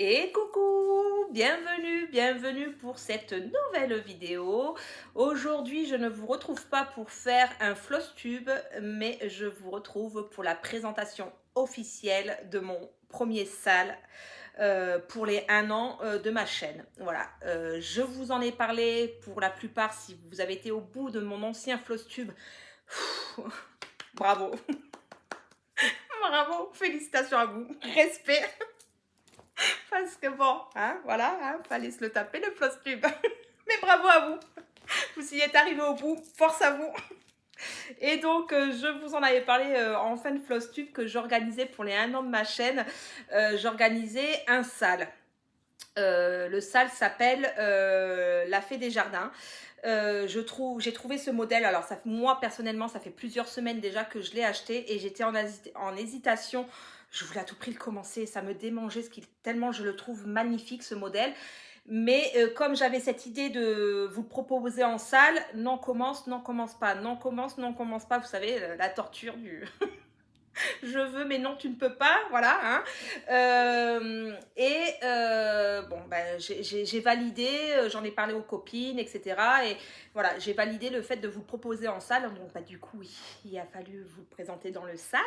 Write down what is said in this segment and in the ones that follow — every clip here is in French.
Et coucou, bienvenue pour cette nouvelle vidéo. Aujourd'hui, je ne vous retrouve pas pour faire un floss tube, mais je vous retrouve pour la présentation officielle de mon premier sale pour les 1 an de ma chaîne. Voilà, je vous en ai parlé pour la plupart. Si vous avez été au bout de mon ancien floss tube, bravo, bravo, félicitations à vous, respect. Parce que bon, hein, voilà, hein, fallait se le taper le floss tube. Mais bravo à vous, vous y êtes arrivé au bout, force à vous. Et donc, je vous en avais parlé en fin de floss tube que j'organisais pour les 1 an de ma chaîne. J'organisais un sale. Le sale s'appelle La Fée des Jardins. J'ai trouvé ce modèle, alors moi personnellement ça fait plusieurs semaines déjà que je l'ai acheté et j'étais en hésitation. Je voulais à tout prix le commencer, ça me démangeait tellement je le trouve magnifique ce modèle. Mais comme j'avais cette idée de vous le proposer en salle, non commence pas, non commence pas, vous savez, la torture du je veux mais non tu ne peux pas, voilà, hein. Bon ben j'ai validé, j'en ai parlé aux copines, etc. Et voilà, j'ai validé le fait de vous le proposer en salle. Donc bah, du coup il a fallu vous le présenter dans le salle.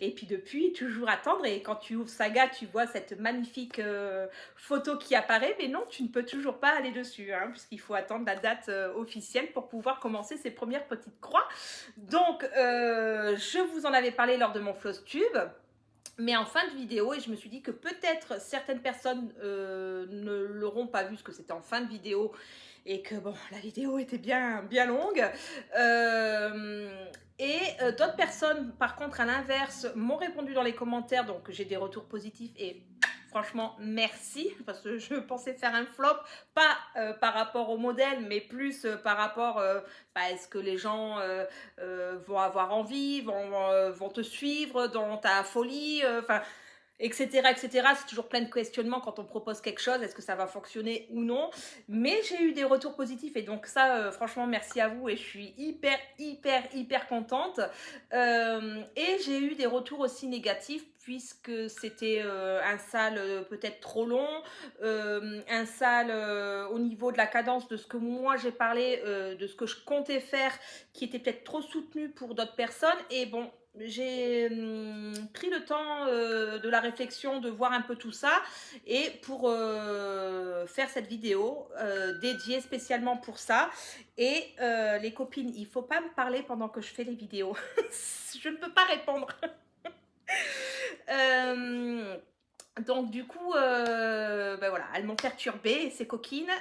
Et puis depuis toujours attendre, et quand tu ouvres Saga tu vois cette magnifique photo qui apparaît, mais non tu ne peux toujours pas aller dessus, hein, puisqu'il faut attendre la date officielle pour pouvoir commencer ses premières petites croix. Donc je vous en avais parlé lors de mon floss tube, mais en fin de vidéo, et je me suis dit que peut-être certaines personnes ne l'auront pas vu, parce que c'était en fin de vidéo et que bon, la vidéo était bien longue. D'autres personnes, par contre, à l'inverse, m'ont répondu dans les commentaires, donc j'ai des retours positifs et franchement, merci, parce que je pensais faire un flop, pas par rapport au modèle, mais plus par rapport à est-ce que les gens vont avoir envie, vont te suivre dans ta folie, enfin, etc., etc. C'est toujours plein de questionnements quand on propose quelque chose, est-ce que ça va fonctionner ou non. Mais j'ai eu des retours positifs et donc ça, franchement, merci à vous et je suis hyper contente. Et j'ai eu des retours aussi négatifs puisque c'était un sale peut-être trop long, un sale au niveau de la cadence de ce que moi j'ai parlé, de ce que je comptais faire, qui était peut-être trop soutenu pour d'autres personnes. Et bon, j'ai pris le temps de la réflexion, de voir un peu tout ça, et pour faire cette vidéo dédiée spécialement pour ça. Et les copines, il faut pas me parler pendant que je fais les vidéos. Je ne peux pas répondre. Donc du coup, ben voilà, elles m'ont perturbée, ces coquines.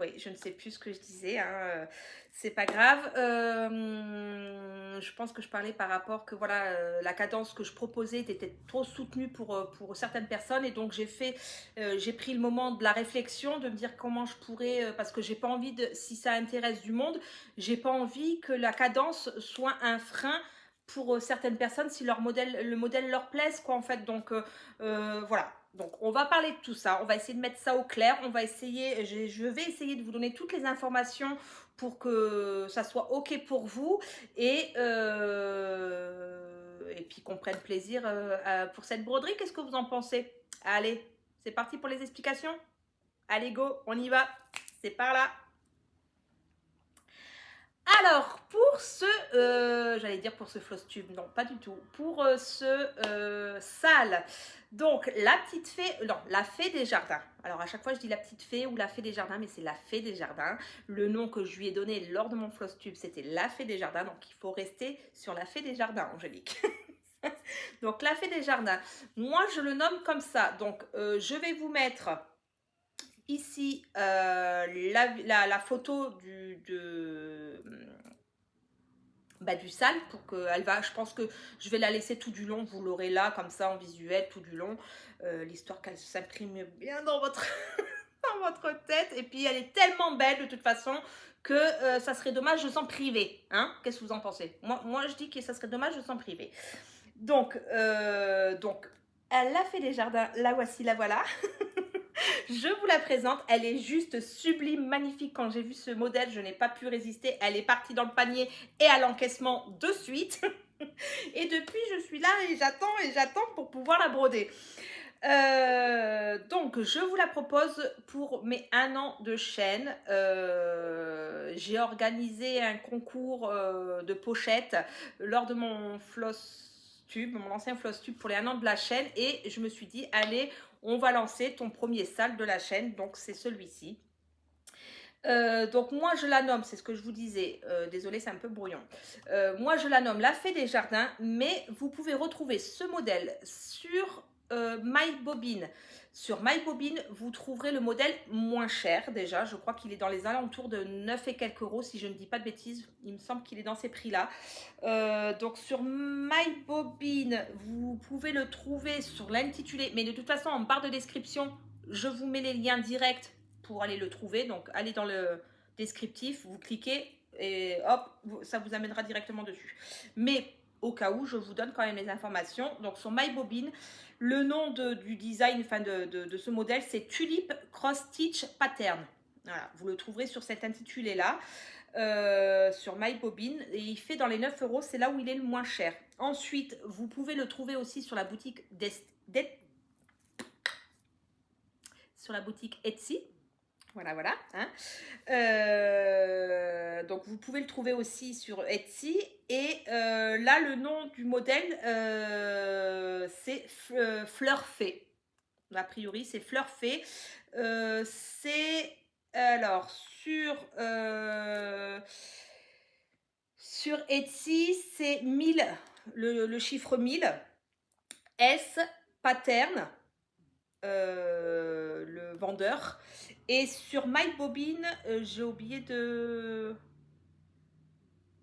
Oui, je ne sais plus ce que je disais, hein, c'est pas grave. Je pense que je parlais par rapport que voilà, la cadence que je proposais était trop soutenue pour certaines personnes, et donc j'ai pris le moment de la réflexion, de me dire comment je pourrais, parce que j'ai pas envie si ça intéresse du monde, j'ai pas envie que la cadence soit un frein pour certaines personnes si le modèle leur plaise, quoi, en fait. Donc voilà, donc on va parler de tout ça, on va essayer de mettre ça au clair, on va essayer, je vais essayer de vous donner toutes les informations pour que ça soit ok pour vous, et puis qu'on prenne plaisir pour cette broderie. Qu'est-ce que vous en pensez? Allez, c'est parti pour les explications. Allez go, on y va, c'est par là. Alors, pour j'allais dire pour ce floss tube, non, pas du tout. Pour ce sale, donc la petite fée, non, la fée des jardins. Alors, à chaque fois, je dis la petite fée ou la fée des jardins, mais c'est la fée des jardins. Le nom que je lui ai donné lors de mon floss tube, c'était la fée des jardins. Donc, il faut rester sur la fée des jardins, Angélique. Donc, la fée des jardins. Moi, je le nomme comme ça. Donc, je vais vous mettre ici la photo du sale, pour qu'elle va, je pense que je vais la laisser tout du long, vous l'aurez là comme ça en visuel tout du long, l'histoire qu'elle s'imprime bien dans votre dans votre tête. Et puis elle est tellement belle de toute façon que ça serait dommage de s'en priver, hein. Qu'est-ce que vous en pensez? Moi je dis que ça serait dommage de s'en priver. Donc elle a fait les jardins, la voici, la voilà. Je vous la présente, elle est juste sublime, magnifique. Quand j'ai vu ce modèle, je n'ai pas pu résister. Elle est partie dans le panier et à l'encaissement de suite. Et depuis, je suis là et j'attends pour pouvoir la broder. Donc, je vous la propose pour mes 1 an de chaîne. J'ai organisé un concours de pochettes lors de mon floss tube, mon ancien floss tube pour les 1 an de la chaîne. Et je me suis dit, allez, on va lancer ton premier sale de la chaîne. Donc, c'est celui-ci. Donc moi je la nomme, c'est ce que je vous disais, désolé c'est un peu brouillon. Moi je la nomme la Fée des Jardins, mais vous pouvez retrouver ce modèle sur MyBobine. Sur MyBobine, vous trouverez le modèle moins cher déjà, je crois qu'il est dans les alentours de 9 et quelques euros si je ne dis pas de bêtises, il me semble qu'il est dans ces prix-là. Donc sur MyBobine, vous pouvez le trouver sur l'intitulé, mais de toute façon en barre de description, je vous mets les liens directs pour aller le trouver. Donc, allez dans le descriptif, vous cliquez et hop, ça vous amènera directement dessus. Mais au cas où, je vous donne quand même les informations. Donc, sur MyBobine, le nom du design, enfin de ce modèle, c'est Tulip Cross Stitch Pattern. Voilà, vous le trouverez sur cet intitulé-là. Sur MyBobine et il fait dans les 9 euros, c'est là où il est le moins cher. Ensuite, vous pouvez le trouver aussi sur la boutique sur la boutique Etsy. Voilà, voilà. Hein. Donc, vous pouvez le trouver aussi sur Etsy. Et là, le nom du modèle, c'est Fleur Fée. A priori, c'est Fleur Fée. C'est... Alors, sur Etsy, c'est 1000, le chiffre 1000. S Pattern, le vendeur. Et sur MyBobine, j'ai oublié de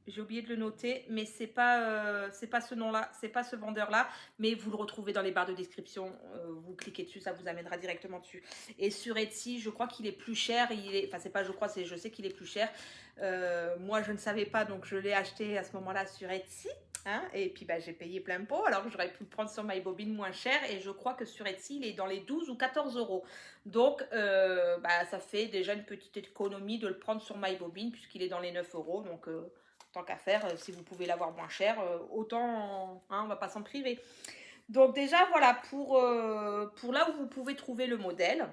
le noter, mais c'est pas ce nom-là, c'est pas ce vendeur-là, mais vous le retrouvez dans les barres de description. Vous cliquez dessus, ça vous amènera directement dessus. Et sur Etsy, je crois qu'il est plus cher. Enfin, c'est pas, je crois, c'est je sais qu'il est plus cher. Moi, je ne savais pas, donc je l'ai acheté à ce moment-là sur Etsy. Hein, et puis j'ai payé plein pot, alors que j'aurais pu le prendre sur MyBobine moins cher. Et je crois que sur Etsy, il est dans les 12 ou 14 euros. Donc, ça fait déjà une petite économie de le prendre sur MyBobine, puisqu'il est dans les 9 euros. Donc, tant qu'à faire, si vous pouvez l'avoir moins cher, autant, hein, on va pas s'en priver. Donc déjà, voilà, pour là où vous pouvez trouver le modèle.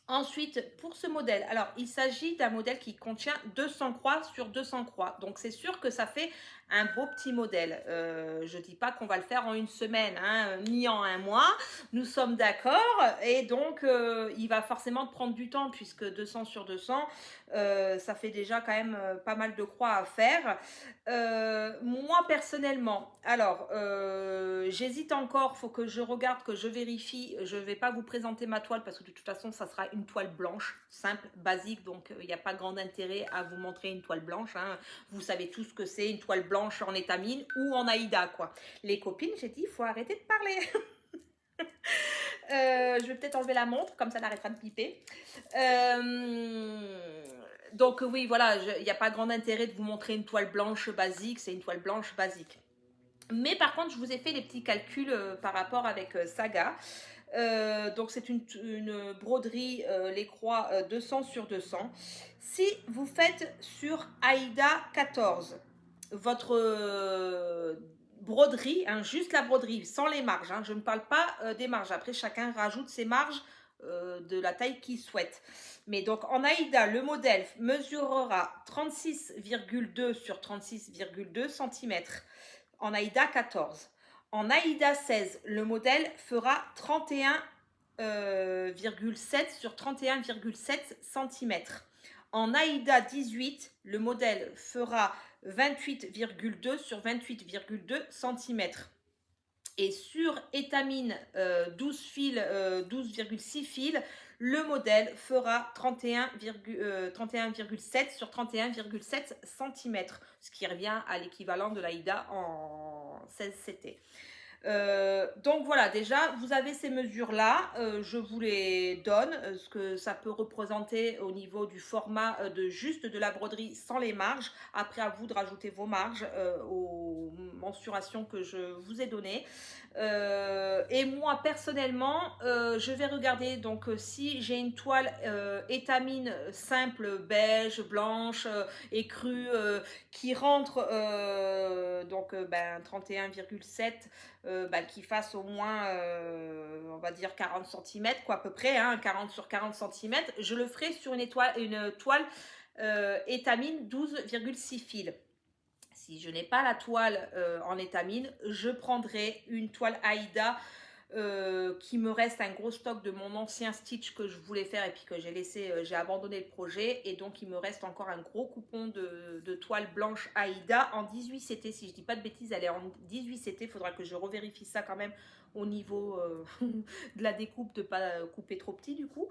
Ensuite, pour ce modèle, alors il s'agit d'un modèle qui contient 200 croix sur 200 croix. Donc c'est sûr que ça fait un beau petit modèle. Je ne dis pas qu'on va le faire en une semaine, hein, ni en un mois. Nous sommes d'accord. Et donc, il va forcément prendre du temps puisque 200 sur 200, ça fait déjà quand même pas mal de croix à faire. Moi, personnellement, alors, j'hésite encore. Il faut que je regarde, que je vérifie. Je ne vais pas vous présenter ma toile parce que de toute façon, ça sera une toile blanche, simple, basique. Donc, il n'y a pas grand intérêt à vous montrer une toile blanche. Hein. Vous savez tout ce que c'est, une toile blanche en étamine ou en Aïda, quoi. Les copines, j'ai dit, il faut arrêter de parler. Je vais peut-être enlever la montre, comme ça elle arrêtera de piper. Donc oui, voilà, il n'y a pas grand intérêt de vous montrer une toile blanche basique, c'est une toile blanche basique. Mais par contre, je vous ai fait les petits calculs par rapport avec Saga. Donc c'est une broderie, les croix 200 sur 200. Si vous faites sur Aïda 14, votre broderie, hein, juste la broderie, sans les marges, hein, je ne parle pas des marges, après chacun rajoute ses marges de la taille qu'il souhaite. Mais donc en Aïda, le modèle mesurera 36,2 sur 36,2 cm en Aïda 14. En Aïda 16, le modèle fera 31,7 sur 31,7 cm. En Aïda 18, le modèle fera 28,2 sur 28,2 cm. Et sur étamine 12,6 fils, le modèle fera 31,7 sur 31,7 cm, ce qui revient à l'équivalent de l'Aïda en 16 CT. Donc voilà, déjà vous avez ces mesures là, je vous les donne, ce que ça peut représenter au niveau du format juste de la broderie sans les marges. Après, à vous de rajouter vos marges aux mensurations que je vous ai données. Et moi personnellement, je vais regarder donc si j'ai une toile étamine simple, beige, blanche et crue qui rentre donc 31,7 qui fasse au moins, on va dire 40 centimètres, quoi, à peu près, hein, 40 sur 40 centimètres. Je le ferai sur une toile étamine 12,6 fils. Si je n'ai pas la toile en étamine, je prendrai une toile Aïda qui me reste un gros stock de mon ancien stitch que je voulais faire et puis que j'ai laissé, j'ai abandonné le projet, et donc il me reste encore un gros coupon de toile blanche Aïda en 18 CT, si je dis pas de bêtises, elle est en 18 CT, il faudra que je revérifie ça quand même au niveau de la découpe, de pas couper trop petit du coup.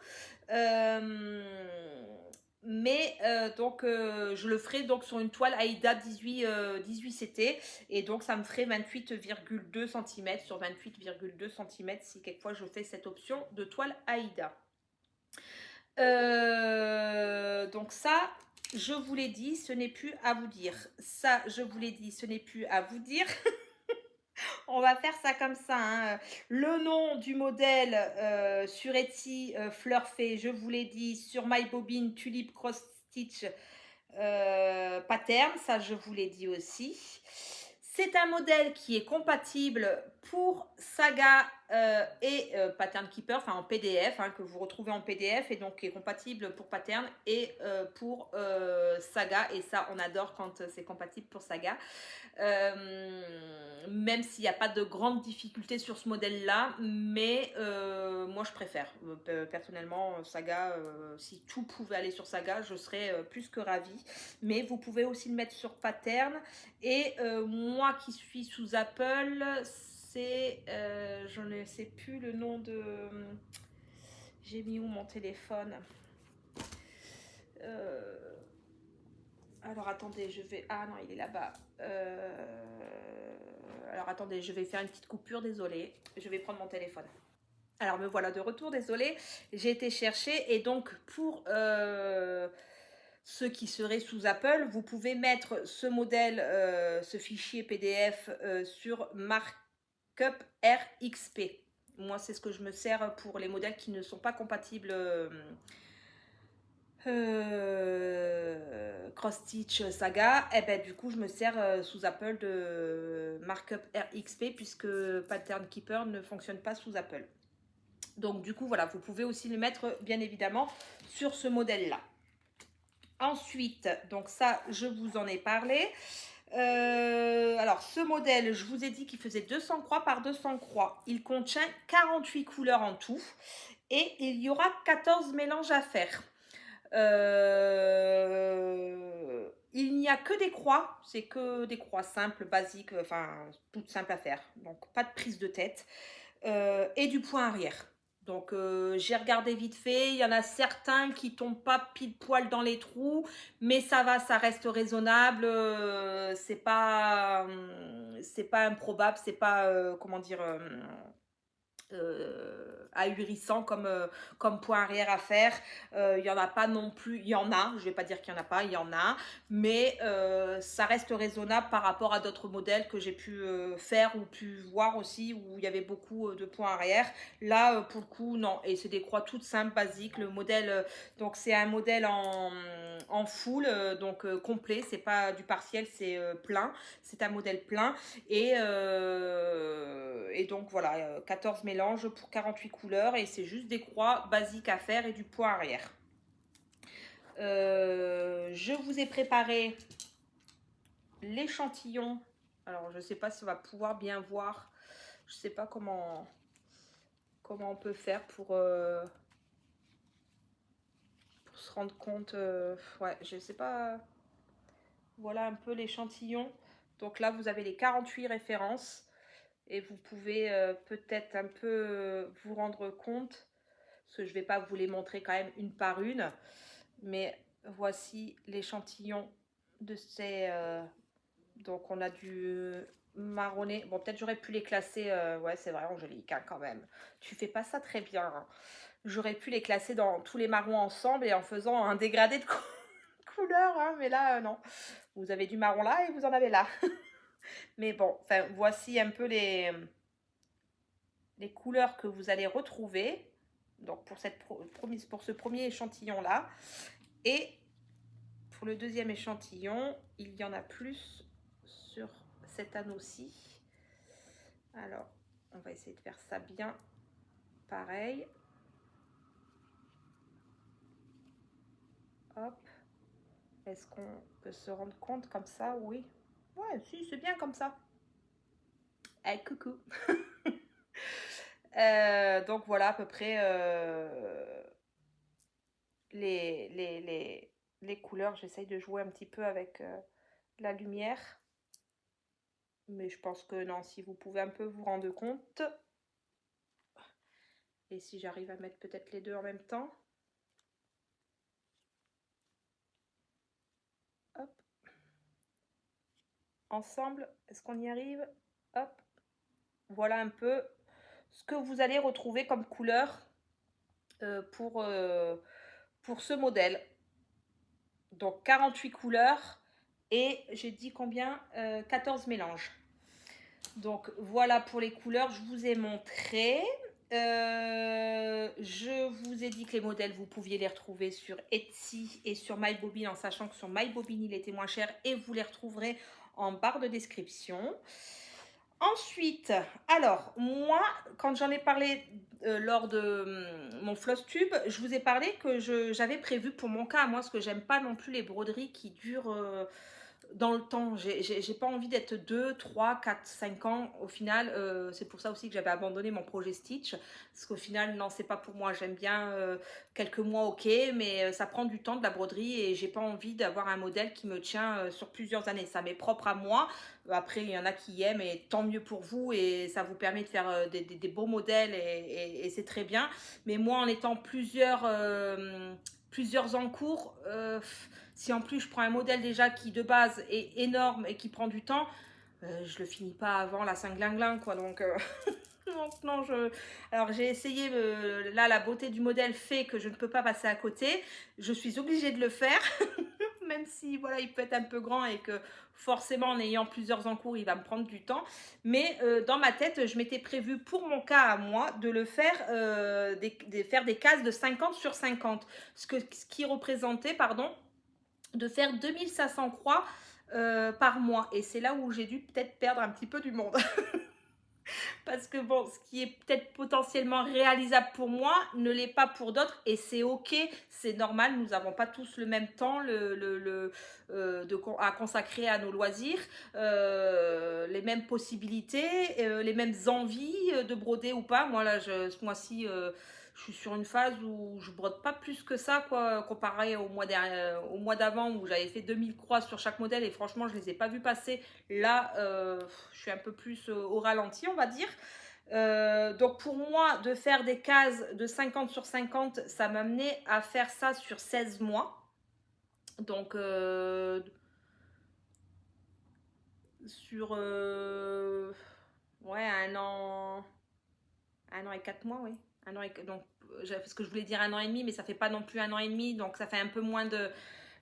Mais donc je le ferai donc sur une toile Aïda 18 CT, et donc ça me ferait 28,2 cm sur 28,2 cm si quelquefois je fais cette option de toile Aïda. Donc ça, je vous l'ai dit, ce n'est plus à vous dire. Ça, je vous l'ai dit, ce n'est plus à vous dire. On va faire ça comme ça, hein. Le nom du modèle sur Etsy, Fleur Fée, je vous l'ai dit. Sur MyBobine, Tulip Cross Stitch Pattern, ça je vous l'ai dit aussi. C'est un modèle qui est compatible pour Saga et Pattern Keeper, enfin en PDF, hein, que vous retrouvez en PDF, et donc qui est compatible pour Pattern et pour Saga, et ça on adore quand c'est compatible pour Saga. Même s'il n'y a pas de grandes difficultés sur ce modèle là, mais moi je préfère personnellement Saga. Si tout pouvait aller sur Saga, je serais plus que ravie, mais vous pouvez aussi le mettre sur Pattern. Et moi qui suis sous Apple, c'est je ne sais plus le nom de, j'ai mis où mon téléphone. Alors attendez, je vais... Ah non, il est là-bas. Alors attendez, je vais faire une petite coupure, désolée. Je vais prendre mon téléphone. Alors me voilà de retour, désolée. J'ai été chercher, et donc pour ceux qui seraient sous Apple, vous pouvez mettre ce modèle, ce fichier PDF sur Markup RXP. Moi, c'est ce que je me sers pour les modèles qui ne sont pas compatibles Cross Stitch Saga. Et ben du coup je me sers sous Apple de Markup RXP, puisque Pattern Keeper ne fonctionne pas sous Apple. Donc du coup voilà, vous pouvez aussi le mettre bien évidemment sur ce modèle là. Ensuite, donc ça je vous en ai parlé. Alors ce modèle, je vous ai dit qu'il faisait 200 croix par 200 croix. Il contient 48 couleurs en tout, et il y aura 14 mélanges à faire. Il n'y a que des croix, c'est que des croix simples, basiques, enfin toutes simples à faire, donc pas de prise de tête, et du point arrière. Donc j'ai regardé vite fait, il y en a certains qui tombent pas pile poil dans les trous, mais ça va, ça reste raisonnable, c'est pas improbable, c'est pas comment dire, ahurissant comme point arrière à faire. Il y en a pas non plus, il y en a, je vais pas dire qu'il y en a pas, il y en a, mais ça reste raisonnable par rapport à d'autres modèles que j'ai pu faire ou pu voir aussi, où il y avait beaucoup de points arrière. Là pour le coup non, et c'est des croix toutes simples, basiques. Le modèle donc c'est un modèle en full, donc complet, c'est pas du partiel, c'est plein, c'est un modèle plein, et donc voilà, 14 mélanges pour 48 couleurs, et c'est juste des croix basiques à faire et du point arrière. Je vous ai préparé l'échantillon. Alors je sais pas si on va pouvoir bien voir, je sais pas comment on peut faire pour se rendre compte. Ouais, je sais pas. Voilà un peu l'échantillon. Donc là vous avez les 48 références, et vous pouvez peut-être un peu vous rendre compte, parce que je ne vais pas vous les montrer quand même une par une, mais voici l'échantillon de ces... donc on a du marronné. Bon, peut-être j'aurais pu les classer, ouais c'est vrai, Angélique, hein, quand même. Tu fais pas ça très bien, hein. J'aurais pu les classer dans tous les marrons ensemble et en faisant un dégradé de couleurs, hein, mais là, non. Vous avez du marron là et vous en avez là. Mais bon, enfin, voici un peu les couleurs que vous allez retrouver, donc pour ce premier échantillon là. Et pour le deuxième échantillon, il y en a plus sur cet anneau-ci. Alors, on va essayer de faire ça bien pareil. Hop. Est-ce qu'on peut se rendre compte comme ça? Oui. Ouais, si, c'est bien comme ça. Hey, coucou. Donc voilà à peu près les couleurs. J'essaye de jouer un petit peu avec la lumière. Mais je pense que non, si vous pouvez un peu vous rendre compte. Et si j'arrive à mettre peut-être les deux en même temps. Hop. Ensemble, est-ce qu'on y arrive? Hop. Voilà un peu ce que vous allez retrouver comme couleur pour ce modèle. Donc 48 couleurs et j'ai dit combien 14 mélanges. Donc voilà pour les couleurs, je vous ai montré. Je vous ai dit que les modèles, vous pouviez les retrouver sur Etsy et sur MyBobine, en sachant que sur MyBobine, il était moins cher et vous les retrouverez en barre de description. Ensuite, alors, moi, quand j'en ai parlé lors de mon floss tube, je vous ai parlé que j'avais prévu pour mon cas, moi, parce que j'aime pas non plus les broderies qui durent dans le temps. J'ai pas envie d'être 2, 3, 4, 5 ans au final. C'est pour ça aussi que j'avais abandonné mon projet Stitch. Parce qu'au final, non, c'est pas pour moi. J'aime bien quelques mois, ok, mais ça prend du temps de la broderie et j'ai pas envie d'avoir un modèle qui me tient sur plusieurs années. Ça m'est propre à moi. Après, il y en a qui aiment et tant mieux pour vous et ça vous permet de faire des beaux modèles et c'est très bien. Mais moi, en étant plusieurs en cours, si en plus je prends un modèle déjà qui de base est énorme et qui prend du temps, je le finis pas avant la Saint-Glinglin quoi. Donc, donc non, alors j'ai essayé, là la beauté du modèle fait que je ne peux pas passer à côté. Je suis obligée de le faire, même si voilà il peut être un peu grand et que forcément en ayant plusieurs en cours il va me prendre du temps. Mais dans ma tête je m'étais prévu pour mon cas à moi de le faire, faire des cases de 50 sur 50. Ce qui représentait, pardon, de faire 2500 croix par mois. Et c'est là où j'ai dû peut-être perdre un petit peu du monde. Parce que bon, ce qui est peut-être potentiellement réalisable pour moi ne l'est pas pour d'autres et c'est ok, c'est normal, nous n'avons pas tous le même temps à consacrer à nos loisirs, les mêmes possibilités, les mêmes envies de broder ou pas. Moi là, ce mois-ci, je suis sur une phase où je brode pas plus que ça, quoi, comparé au mois d'avant où j'avais fait 2000 croix sur chaque modèle et franchement, je les ai pas vues passer. Là, je suis un peu plus au ralenti, on va dire. Donc pour moi, de faire des cases de 50 sur 50, ça m'amenait à faire ça sur 16 mois. Donc sur ouais, un an et 4 mois, oui. Un an et, donc, parce que je voulais dire un an et demi, mais ça fait pas non plus un an et demi, donc ça fait un peu moins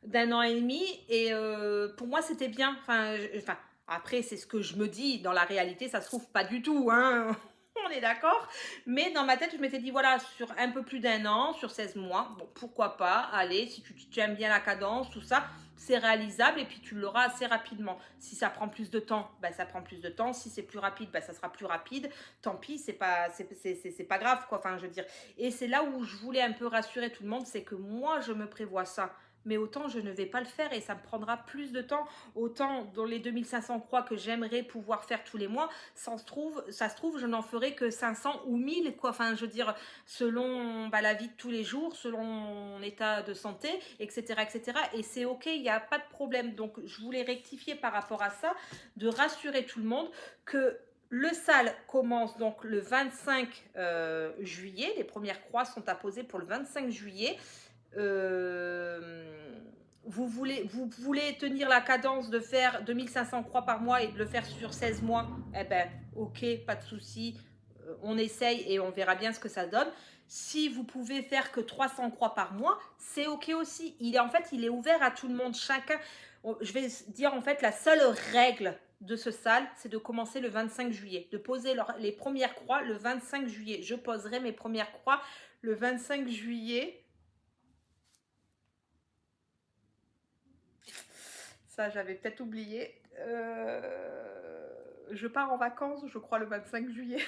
d'un an et demi. Et pour moi, c'était bien. Enfin, après, c'est ce que je me dis. Dans la réalité, ça se trouve pas du tout, hein. On est d'accord. Mais dans ma tête, je m'étais dit, voilà, sur un peu plus d'un an, sur 16 mois, bon, pourquoi pas, allez, si tu aimes bien la cadence, tout ça, c'est réalisable et puis tu l'auras assez rapidement. Si ça prend plus de temps, ben, ça prend plus de temps. Si c'est plus rapide, ben, ça sera plus rapide. Tant pis, c'est pas grave, quoi. Enfin, je veux dire. Et c'est là où je voulais un peu rassurer tout le monde, c'est que moi, je me prévois ça. Mais autant je ne vais pas le faire et ça me prendra plus de temps. Autant dans les 2500 croix que j'aimerais pouvoir faire tous les mois, ça se trouve, je n'en ferai que 500 ou 1000, quoi. Enfin, je veux dire, selon la vie de tous les jours, selon mon état de santé, etc. etc. Et c'est ok, il n'y a pas de problème. Donc, je voulais rectifier par rapport à ça, de rassurer tout le monde que le SAL commence donc le 25 juillet. Les premières croix sont apposées pour le 25 juillet. Vous voulez tenir la cadence de faire 2500 croix par mois et de le faire sur 16 mois, eh ben ok, pas de souci, on essaye et on verra bien ce que ça donne. Si vous pouvez faire que 300 croix par mois, c'est ok aussi. Il est ouvert à tout le monde, chacun. Je vais dire en fait la seule règle de ce SAL, c'est de commencer le 25 juillet, de poser les premières croix le 25 juillet. Je poserai mes premières croix le 25 juillet. Ça, j'avais peut-être oublié. je pars en vacances, je crois, le 25 juillet.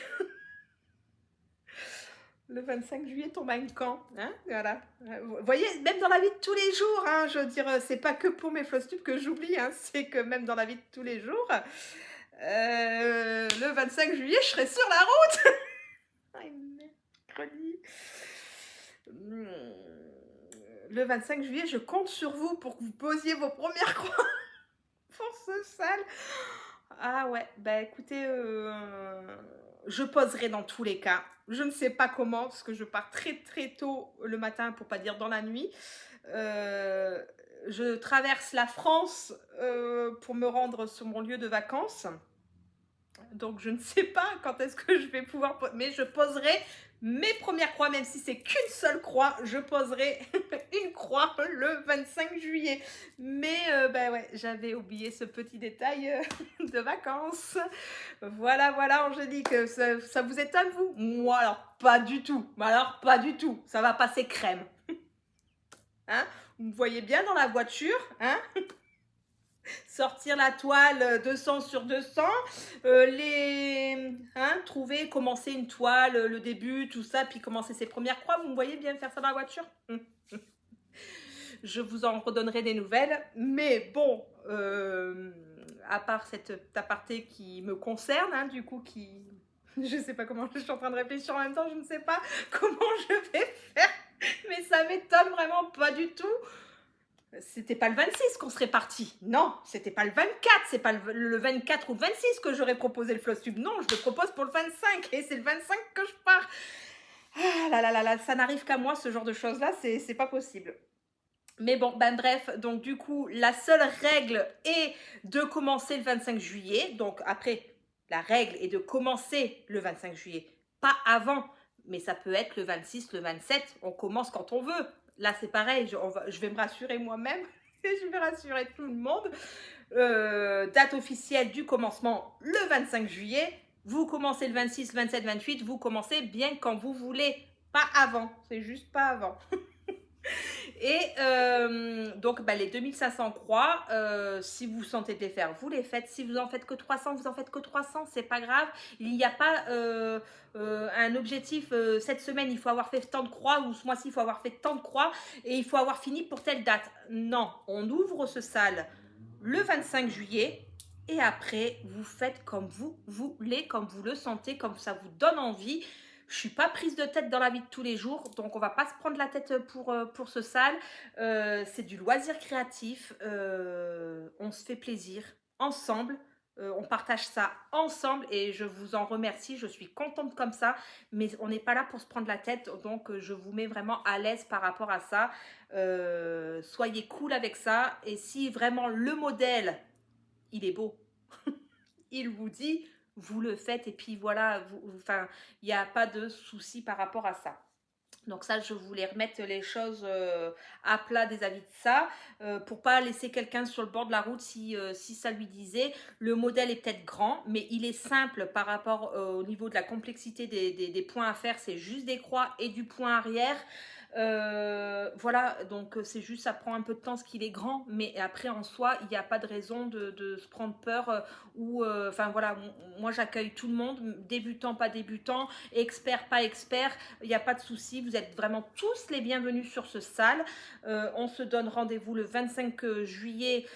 Le 25 juillet tombe à une camp, hein, voilà. Vous voyez, même dans la vie de tous les jours, hein, je veux dire, c'est pas que pour mes flosstubes que j'oublie, hein, c'est que même dans la vie de tous les jours, le 25 juillet, je serai sur la route. Ah, mercredi. Le 25 juillet, je compte sur vous pour que vous posiez vos premières croix pour ce sale. Ah ouais, bah écoutez, je poserai dans tous les cas. Je ne sais pas comment, parce que je pars très très tôt le matin, pour pas dire dans la nuit. Je traverse la France pour me rendre sur mon lieu de vacances. Donc je ne sais pas quand est-ce que je vais pouvoir, mais je poserai mes premières croix, même si c'est qu'une seule croix, je poserai une croix le 25 juillet. Mais ben ouais, j'avais oublié ce petit détail de vacances. Voilà, voilà, Angélique, ça vous étonne, vous? Moi, alors pas du tout. Alors pas du tout. Ça va passer crème. Hein? Vous me voyez bien dans la voiture, hein? Sortir la toile 200 sur 200, trouver, commencer une toile, le début, tout ça, puis commencer ses premières croix. Vous me voyez bien faire ça dans la voiture? Je vous en redonnerai des nouvelles. Mais bon, à part cette aparté qui me concerne, hein, du coup, qui... Je sais pas comment, je suis en train de réfléchir en même temps, je ne sais pas comment je vais faire. Mais ça m'étonne vraiment pas du tout. C'était pas le 26 qu'on serait parti. Non, c'était pas le 24. C'est pas le 24 ou le 26 que j'aurais proposé le flosstube. Non, je le propose pour le 25. Et c'est le 25 que je pars. Ah là là là là, ça n'arrive qu'à moi, ce genre de choses-là. C'est pas possible. Mais bon, ben bref, donc du coup, la seule règle est de commencer le 25 juillet. Donc après, la règle est de commencer le 25 juillet. Pas avant, mais ça peut être le 26, le 27. On commence quand on veut. Là, c'est pareil, je vais me rassurer moi-même et je vais rassurer tout le monde. Date officielle du commencement, le 25 juillet. Vous commencez le 26, 27, 28. Vous commencez bien quand vous voulez. Pas avant, c'est juste pas avant. Et donc, bah, les 2500 croix, si vous sentez de les faire, vous les faites. Si vous en faites que 300, vous en faites que 300, c'est pas grave. Il n'y a pas un objectif, cette semaine, il faut avoir fait tant de croix, ou ce mois-ci, il faut avoir fait tant de croix, et il faut avoir fini pour telle date. Non, on ouvre ce salle le 25 juillet. Et après, vous faites comme vous voulez, comme vous le sentez, comme ça vous donne envie. Je suis pas prise de tête dans la vie de tous les jours, donc on va pas se prendre la tête pour ce sale. C'est du loisir créatif. On se fait plaisir ensemble. On partage ça ensemble et je vous en remercie. Je suis contente comme ça, mais on n'est pas là pour se prendre la tête, donc je vous mets vraiment à l'aise par rapport à ça. Soyez cool avec ça, et si vraiment le modèle, il est beau, il vous dit, vous le faites, et puis voilà, enfin, il n'y a pas de souci par rapport à ça. Donc ça, je voulais remettre les choses à plat vis-à-vis de ça, pour pas laisser quelqu'un sur le bord de la route si ça lui disait. Le modèle est peut-être grand, mais il est simple par rapport au niveau de la complexité des points à faire. C'est juste des croix et du point arrière. Voilà, donc c'est juste, ça prend un peu de temps, ce qu'il est grand, mais après en soi il n'y a pas de raison de se prendre peur, ou enfin voilà, moi j'accueille tout le monde, débutant pas débutant, expert pas expert, il n'y a pas de souci, vous êtes vraiment tous les bienvenus sur ce salle. On se donne rendez-vous le 25 juillet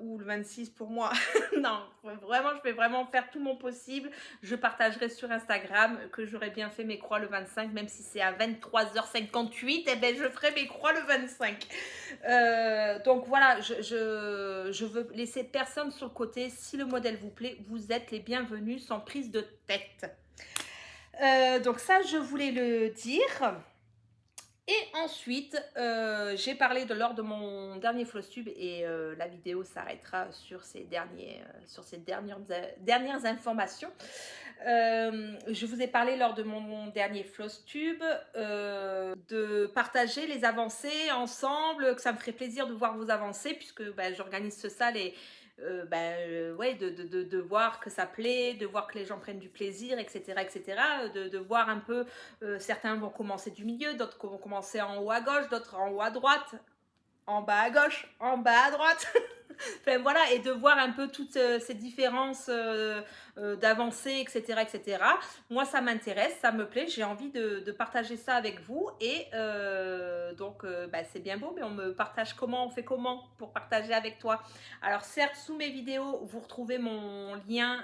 ou le 26 pour moi. Non, vraiment, je vais vraiment faire tout mon possible. Je partagerai sur Instagram que j'aurais bien fait mes croix le 25, même si c'est à 23h58, et ben je ferai mes croix le 25. Donc voilà, je veux laisser personne sur le côté. Si le modèle vous plaît, vous êtes les bienvenus sans prise de tête. Donc ça, je voulais le dire. Et ensuite, j'ai parlé lors de mon dernier flosstube, et la vidéo s'arrêtera sur ces dernières informations. Je vous ai parlé lors de mon dernier flosstube de partager les avancées ensemble, que ça me ferait plaisir de voir vos avancées, puisque j'organise ce salle, et ouais, de voir que ça plaît, de voir que les gens prennent du plaisir, etc., etc., de voir un peu, certains vont commencer du milieu, d'autres vont commencer en haut à gauche, d'autres en haut à droite, en bas à gauche, en bas à droite. Enfin, voilà, et de voir un peu toutes ces différences d'avancées, etc., etc. Moi, ça m'intéresse, ça me plaît, j'ai envie de partager ça avec vous. Et donc, bah, c'est bien beau, mais on me partage comment, on fait comment pour partager avec toi. Alors, certes, sous mes vidéos, vous retrouvez mon lien,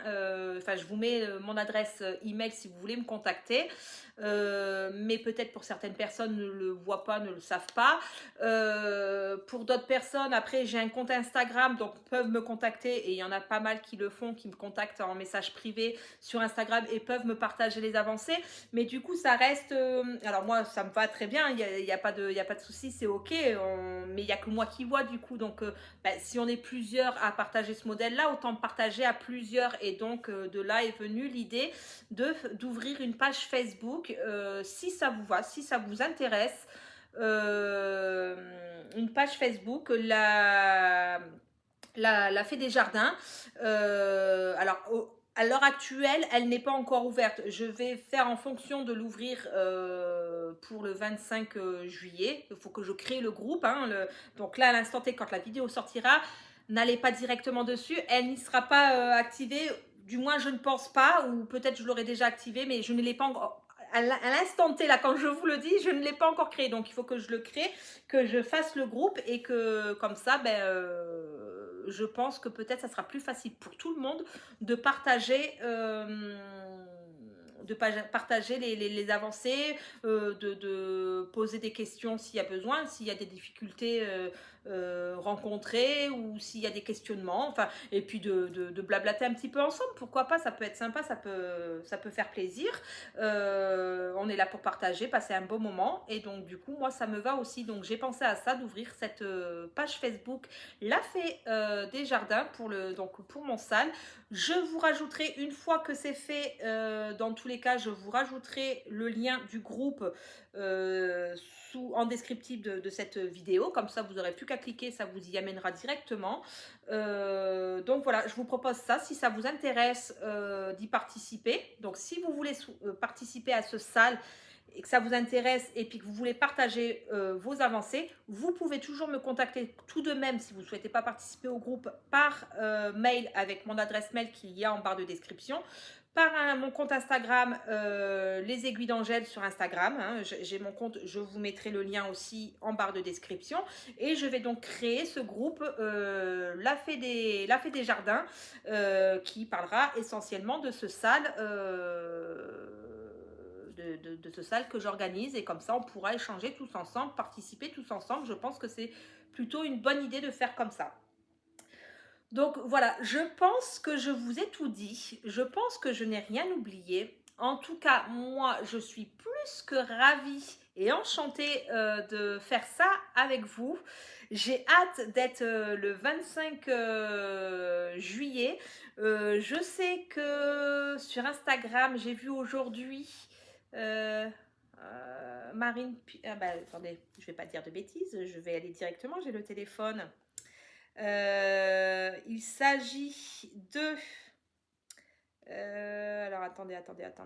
enfin, je vous mets mon adresse email si vous voulez me contacter. Mais peut-être pour certaines personnes ne le voient pas, ne le savent pas. Pour d'autres personnes, après j'ai un compte Instagram, donc peuvent me contacter, et il y en a pas mal qui le font, qui me contactent en message privé sur Instagram et peuvent me partager les avancées. Mais du coup ça reste, alors moi ça me va très bien, y a pas de souci, c'est ok, mais il n'y a que moi qui vois du coup. Donc bah, si on est plusieurs à partager ce modèle là, autant partager à plusieurs. Et donc de là est venue l'idée d'ouvrir une page Facebook, si ça vous va, si ça vous intéresse. Une page Facebook, la Fée des Jardins. Alors, à l'heure actuelle, elle n'est pas encore ouverte. Je vais faire en fonction de l'ouvrir pour le 25 juillet. Il faut que je crée le groupe. Hein, donc là, à l'instant T, quand la vidéo sortira, n'allez pas directement dessus. Elle n'y sera pas activée. Du moins, je ne pense pas. Ou peut-être je l'aurai déjà activée, mais je ne l'ai pas encore. À l'instant T, là, quand je vous le dis, je ne l'ai pas encore créé. Donc, il faut que je le crée, que je fasse le groupe, et que comme ça, ben, je pense que peut-être ça sera plus facile pour tout le monde de partager. Partager les avancées, de poser des questions s'il y a besoin, s'il y a des difficultés rencontrées, ou s'il y a des questionnements, enfin, et puis de blablater un petit peu ensemble, pourquoi pas, ça peut être sympa, ça peut faire plaisir. On est là pour partager, passer un beau moment, et donc du coup moi ça me va aussi. Donc j'ai pensé à ça, d'ouvrir cette page Facebook La Fée des Jardins pour mon salle. Je vous rajouterai, une fois que c'est fait, dans tous les cas, je vous rajouterai le lien du groupe en descriptif de cette vidéo. Comme ça, vous n'aurez plus qu'à cliquer, ça vous y amènera directement. Donc voilà, je vous propose ça, si ça vous intéresse d'y participer. Donc si vous voulez participer à ce salle et que ça vous intéresse, et puis que vous voulez partager vos avancées, vous pouvez toujours me contacter tout de même, si vous ne souhaitez pas participer au groupe, par mail avec mon adresse mail qu'il y a en barre de description, par mon compte Instagram, les aiguilles d'Angèle sur Instagram. Hein, j'ai mon compte, je vous mettrai le lien aussi en barre de description. Et je vais donc créer ce groupe La Fée des Jardins, qui parlera essentiellement de ce salle. De ce salle que j'organise, et comme ça on pourra échanger tous ensemble, participer tous ensemble. Je pense que c'est plutôt une bonne idée de faire comme ça. Donc voilà, je pense que je vous ai tout dit, je pense que je n'ai rien oublié. En tout cas, moi je suis plus que ravie et enchantée de faire ça avec vous. J'ai hâte d'être le 25 juillet. Je sais que sur Instagram, j'ai vu aujourd'hui Marine. Attendez, je ne vais pas dire de bêtises, je vais aller directement, j'ai le téléphone. Il s'agit de... alors attendez,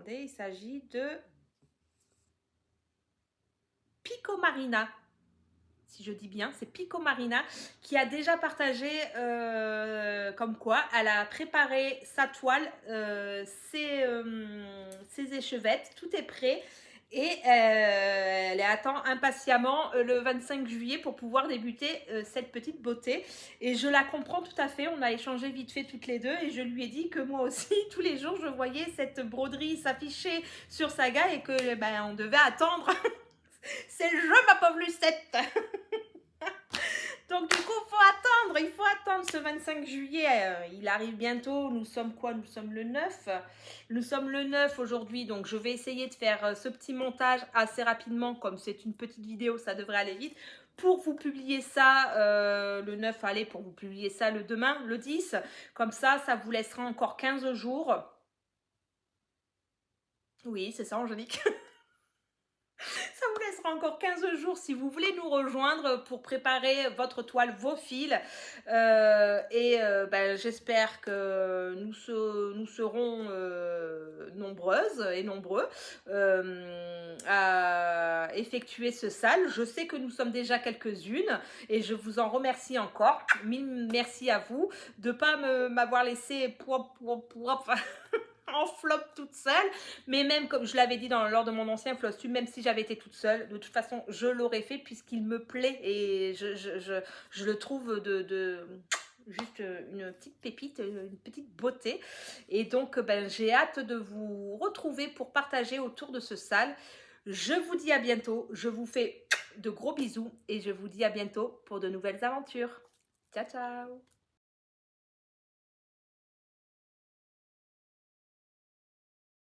il s'agit de Pico Marina. Si je dis bien, c'est Pico Marina qui a déjà partagé comme quoi elle a préparé sa toile, ses échevettes, tout est prêt. Et elle attend impatiemment le 25 juillet pour pouvoir débuter cette petite beauté. Et je la comprends tout à fait. On a échangé vite fait toutes les deux. Et je lui ai dit que moi aussi, tous les jours, je voyais cette broderie s'afficher sur Saga, et que ben, on devait attendre. C'est le jeu, ma pauvre Lucette. Donc du coup, il faut attendre ce 25 juillet. Il arrive bientôt. Nous sommes quoi? Nous sommes le 9. Nous sommes le 9 aujourd'hui. Donc je vais essayer de faire ce petit montage assez rapidement. Comme c'est une petite vidéo, ça devrait aller vite. Pour vous publier ça le 9, allez, pour vous publier ça le demain, le 10. Comme ça vous laissera encore 15 jours. Oui, c'est ça, Angélique. Ça vous laissera encore 15 jours si vous voulez nous rejoindre pour préparer votre toile, vos fils. Ben, j'espère que nous serons nombreuses et nombreux à effectuer ce sale. Je sais que nous sommes déjà quelques-unes et je vous en remercie encore. Mille merci à vous de ne pas m'avoir laissé en flop toute seule, mais même comme je l'avais dit lors de mon ancien flosstube, même si j'avais été toute seule, de toute façon je l'aurais fait puisqu'il me plaît et je le trouve juste une petite pépite, une petite beauté. Et donc ben, j'ai hâte de vous retrouver pour partager autour de ce sale. Je vous dis à bientôt, je vous fais de gros bisous et je vous dis à bientôt pour de nouvelles aventures. Ciao ciao.